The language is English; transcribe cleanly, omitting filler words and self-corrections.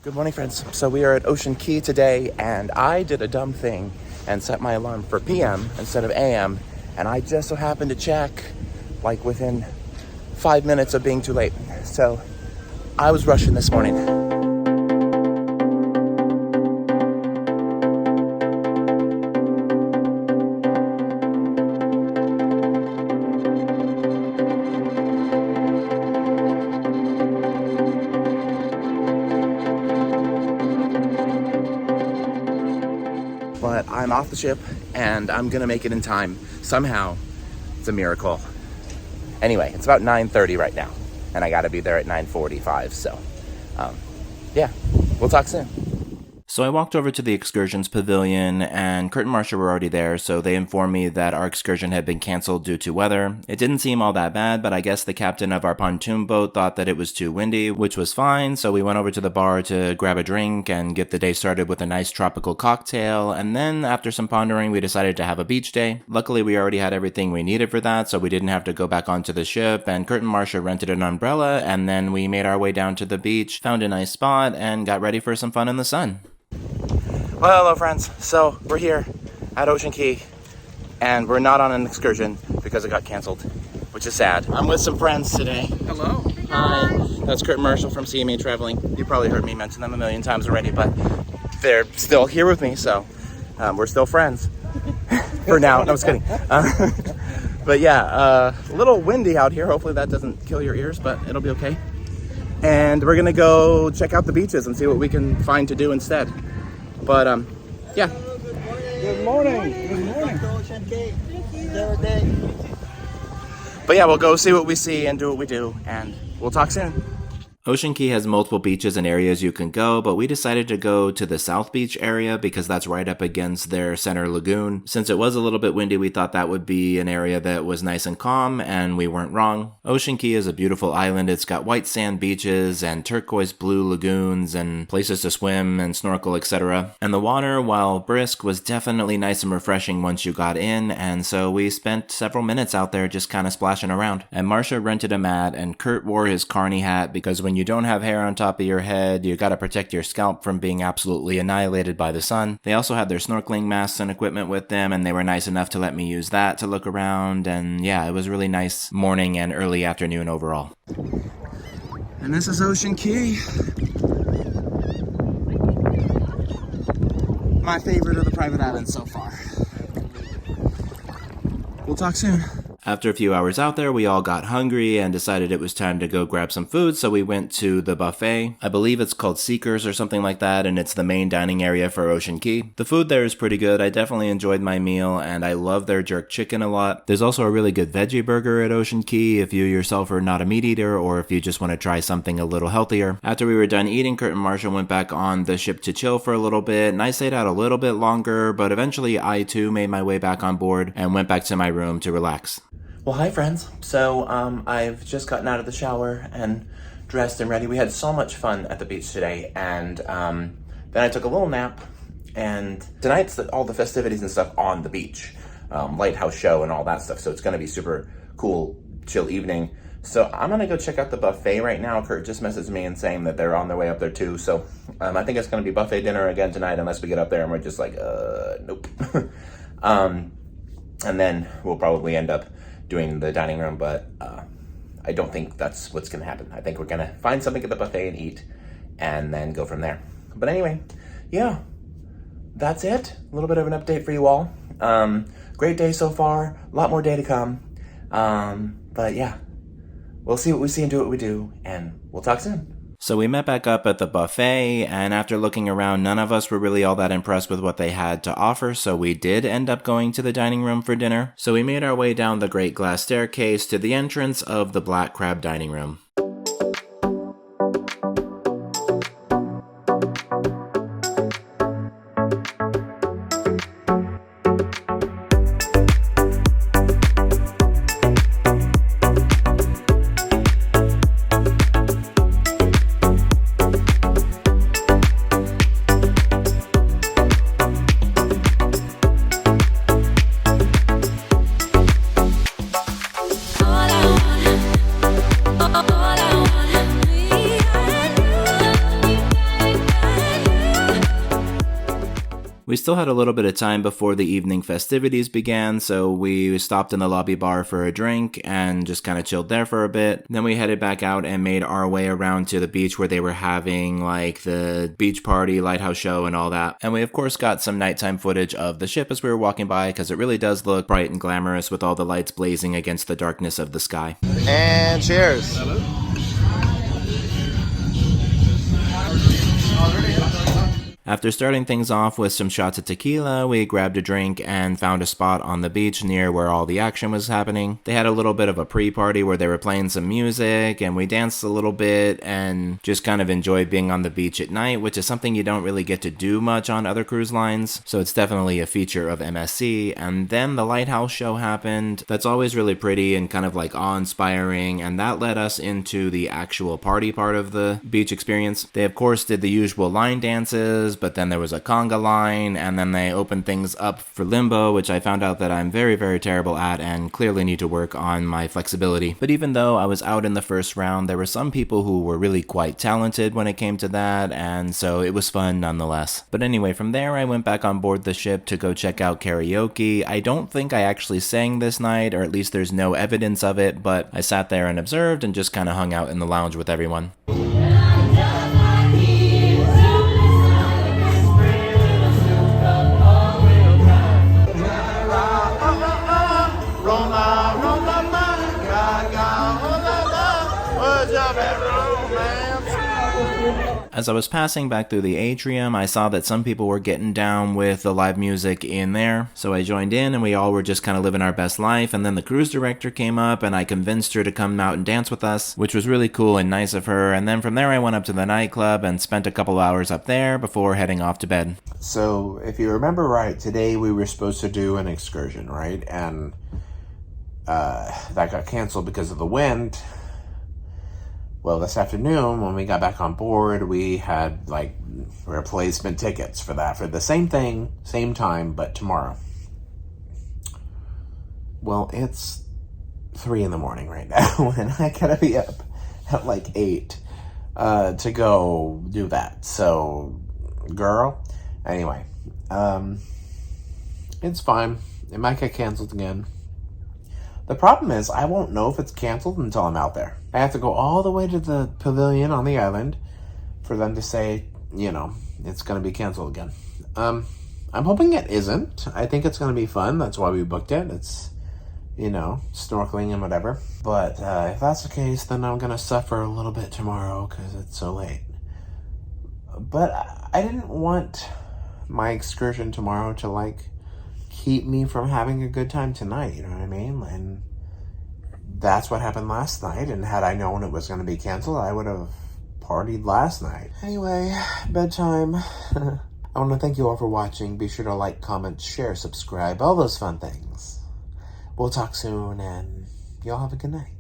Good morning, friends. So we are at Ocean Key today, and I did a dumb thing and set my alarm for PM instead of AM, and I just so happened to check like within 5 minutes of being too late. So I was rushing this morning. But I'm off the ship and I'm gonna make it in time. Somehow, it's a miracle. Anyway, it's about 9:30 right now and I gotta be there at 9:45. So, yeah, we'll talk soon. So I walked over to the Excursion's pavilion, and Kurt and Marsha were already there, so they informed me that our excursion had been canceled due to weather. It didn't seem all that bad, but I guess the captain of our pontoon boat thought that it was too windy, which was fine, so we went over to the bar to grab a drink and get the day started with a nice tropical cocktail, and then after some pondering, we decided to have a beach day. Luckily, we already had everything we needed for that, so we didn't have to go back onto the ship, and Kurt and Marsha rented an umbrella, and then we made our way down to the beach, found a nice spot, and got ready for some fun in the sun. Well, hello friends. So we're here at Ocean Key and we're not on an excursion because it got canceled, which is sad. I'm with some friends today. Hello. Hi. That's Kurt and Marshall from CME Traveling. You probably heard me mention them a million times already, but they're still here with me, so we're still friends for now. No, I was kidding. But yeah, a little windy out here. Hopefully that doesn't kill your ears, but it'll be okay. And we're gonna go check out the beaches and see what we can find to do instead. But yeah. Good morning. Good morning. But yeah, we'll go see what we see and do what we do, and we'll talk soon. Ocean Key has multiple beaches and areas you can go, but we decided to go to the South Beach area because that's right up against their center lagoon. Since it was a little bit windy, we thought that would be an area that was nice and calm, and we weren't wrong. Ocean Key is a beautiful island. It's got white sand beaches and turquoise blue lagoons and places to swim and snorkel, etc. And the water, while brisk, was definitely nice and refreshing once you got in, and so we spent several minutes out there just kind of splashing around. And Marsha rented a mat, and Kurt wore his carny hat because when you don't have hair on top of your head, you gotta protect your scalp from being absolutely annihilated by the sun. They also had their snorkeling masks and equipment with them, and they were nice enough to let me use that to look around, and yeah, it was really nice morning and early afternoon overall. And this is Ocean Key. My favorite of the private islands so far. We'll talk soon. After a few hours out there, we all got hungry and decided it was time to go grab some food, so we went to the buffet. I believe it's called Seekers or something like that, and it's the main dining area for Ocean Key. The food there is pretty good. I definitely enjoyed my meal, and I love their jerk chicken a lot. There's also a really good veggie burger at Ocean Key if you yourself are not a meat eater or if you just want to try something a little healthier. After we were done eating, Kurt and Marsha went back on the ship to chill for a little bit, and I stayed out a little bit longer, but eventually I too made my way back on board and went back to my room to relax. Well, hi friends. So I've just gotten out of the shower and dressed and ready. We had so much fun at the beach today, and then I took a little nap, and tonight's all the festivities and stuff on the beach, lighthouse show and all that stuff, so it's gonna be super cool, chill evening. So I'm gonna go check out the buffet right now. Kurt just messaged me and saying that they're on their way up there too, so I think it's gonna be buffet dinner again tonight unless we get up there and we're just like, nope. And then we'll probably end up doing the dining room, but I don't think that's what's gonna happen. I think we're gonna find something at the buffet and eat and then go from there. But anyway, yeah, that's it. A little bit of an update for you all. Great day so far, a lot more day to come. But yeah, we'll see what we see and do what we do, and we'll talk soon. So we met back up at the buffet, and after looking around, none of us were really all that impressed with what they had to offer, so we did end up going to the dining room for dinner. So we made our way down the great glass staircase to the entrance of the Black Crab dining room. All I want We still had a little bit of time before the evening festivities began, so we stopped in the lobby bar for a drink and just kind of chilled there for a bit. Then we headed back out and made our way around to the beach where they were having like the beach party, lighthouse show and all that. And we of course got some nighttime footage of the ship as we were walking by, because it really does look bright and glamorous with all the lights blazing against the darkness of the sky. And cheers. After starting things off with some shots of tequila, we grabbed a drink and found a spot on the beach near where all the action was happening. They had a little bit of a pre-party where they were playing some music, and we danced a little bit and just kind of enjoyed being on the beach at night, which is something you don't really get to do much on other cruise lines, so it's definitely a feature of MSC. And then the lighthouse show happened. That's always really pretty and kind of like awe-inspiring, and that led us into the actual party part of the beach experience. They of course did the usual line dances, but then there was a conga line, and then they opened things up for limbo, which I found out that I'm very, very terrible at and clearly need to work on my flexibility. But even though I was out in the first round, there were some people who were really quite talented when it came to that, and so it was fun nonetheless. But anyway, from there I went back on board the ship to go check out karaoke. I don't think I actually sang this night, or at least there's no evidence of it, but I sat there and observed and just kind of hung out in the lounge with everyone. As I was passing back through the atrium, I saw that some people were getting down with the live music in there, so I joined in and we all were just kind of living our best life. And then the cruise director came up and I convinced her to come out and dance with us, which was really cool and nice of her. And then from there I went up to the nightclub and spent a couple hours up there before heading off to bed. So if you remember right, today we were supposed to do an excursion, right? And that got canceled because of the wind. Well, this afternoon, when we got back on board, we had, like, replacement tickets for that, for the same thing, same time, but tomorrow. Well, it's 3 in the morning right now, and I gotta be up at, like, 8 to go do that. So, girl, anyway, it's fine. It might get canceled again. The problem is, I won't know if it's canceled until I'm out there. I have to go all the way to the pavilion on the island for them to say, you know, it's going to be canceled again. I'm hoping it isn't. I think it's going to be fun. That's why we booked it. It's, you know, snorkeling and whatever. But if that's the case, then I'm going to suffer a little bit tomorrow because it's so late. But I didn't want my excursion tomorrow to, like, keep me from having a good time tonight, you know what I mean? And that's what happened last night, and had I known it was going to be canceled, I would have partied last night. Anyway, bedtime. I want to thank you all for watching. Be sure to like, comment, share, subscribe, all those fun things. We'll talk soon, and y'all have a good night.